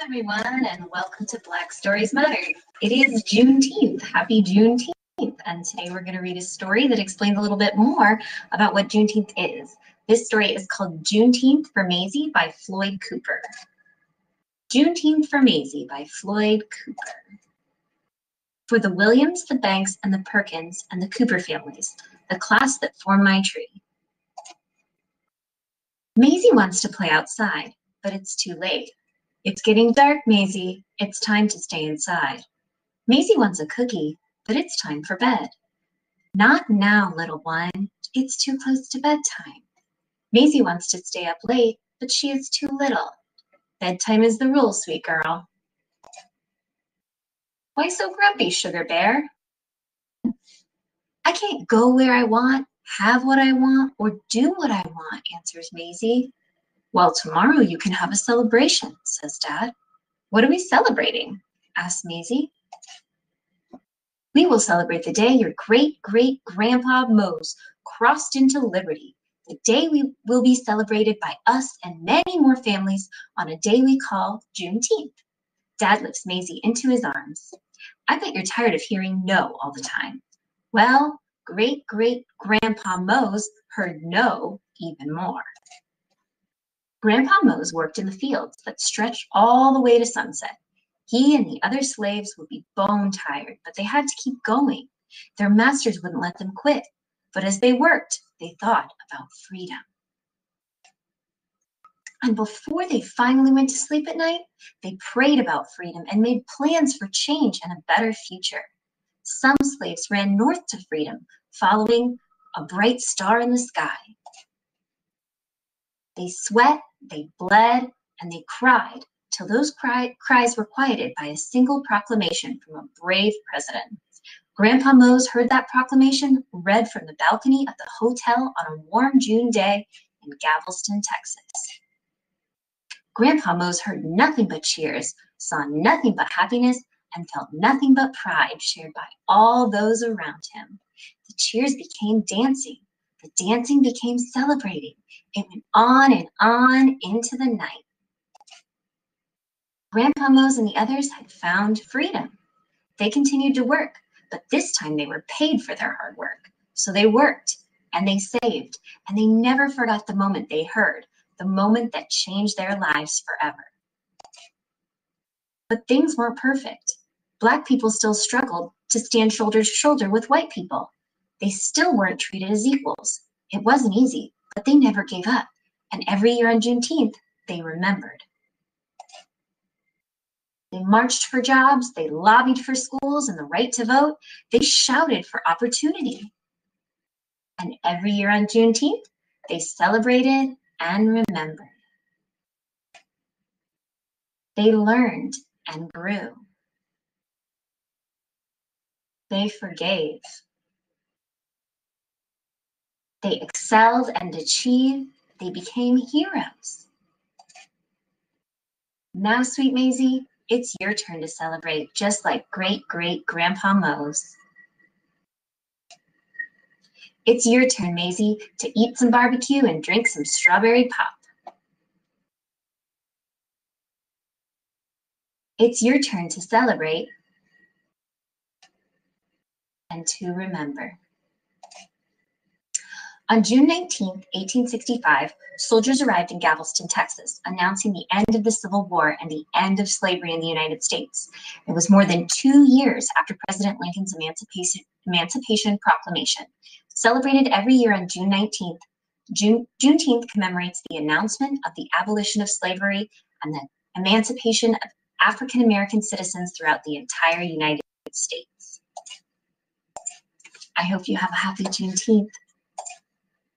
everyone, and welcome to Black Stories Matter. It is Juneteenth. Happy Juneteenth. And today we're going to read a story that explains a little bit more about what Juneteenth is. This story is called Juneteenth for Maisie by Floyd Cooper. Juneteenth for Maisie by Floyd Cooper. For the Williams, the Banks, and the Perkins, and the Cooper families, the class that form my tree. Maisie wants to play outside, but it's too late. It's getting dark, Maisie. It's time to stay inside. Maisie wants a cookie, but it's time for bed. Not now, little one. It's too close to bedtime. Maisie wants to stay up late, but she is too little. Bedtime is the rule, sweet girl. Why so grumpy, Sugar Bear? I can't go where I want, have what I want, or do what I want, answers Maisie. Well, tomorrow you can have a celebration, says Dad. What are we celebrating? Asks Maisie. We will celebrate the day your great-great-grandpa Mose crossed into liberty. The day we will be celebrated by us and many more families on a day we call Juneteenth. Dad lifts Maisie into his arms. I bet you're tired of hearing no all the time. Well, great-great-grandpa Mose heard no even more. Grandpa Mose worked in the fields that stretched all the way to sunset. He and the other slaves would be bone tired, but they had to keep going. Their masters wouldn't let them quit. But as they worked, they thought about freedom. And before they finally went to sleep at night, they prayed about freedom and made plans for change and a better future. Some slaves ran north to freedom, following a bright star in the sky. They sweat, they bled, and they cried till those cries were quieted by a single proclamation from a brave president. Grandpa Mose heard that proclamation read from the balcony of the hotel on a warm June day in Galveston, Texas. Grandpa Mose heard nothing but cheers, saw nothing but happiness, and felt nothing but pride shared by all those around him. The cheers became dancing. The dancing became celebrating. It went on and on into the night. Grandpa Mose and the others had found freedom. They continued to work, but this time they were paid for their hard work. So they worked, and they saved, and they never forgot the moment they heard, the moment that changed their lives forever. But things weren't perfect. Black people still struggled to stand shoulder to shoulder with white people. They still weren't treated as equals. It wasn't easy, but they never gave up. And every year on Juneteenth, they remembered. They marched for jobs, they lobbied for schools and the right to vote. They shouted for opportunity. And every year on Juneteenth, they celebrated and remembered. They learned and grew. They forgave. They excelled and achieved. They became heroes. Now, sweet Maisie, it's your turn to celebrate, just like great-great-grandpa Mose. It's your turn, Maisie, to eat some barbecue and drink some strawberry pop. It's your turn to celebrate and to remember. On June 19, 1865, soldiers arrived in Galveston, Texas, announcing the end of the Civil War and the end of slavery in the United States. It was more than 2 years after President Lincoln's Emancipation Proclamation. Celebrated every year on June 19th, Juneteenth commemorates the announcement of the abolition of slavery and the emancipation of African American citizens throughout the entire United States. I hope you have a happy Juneteenth.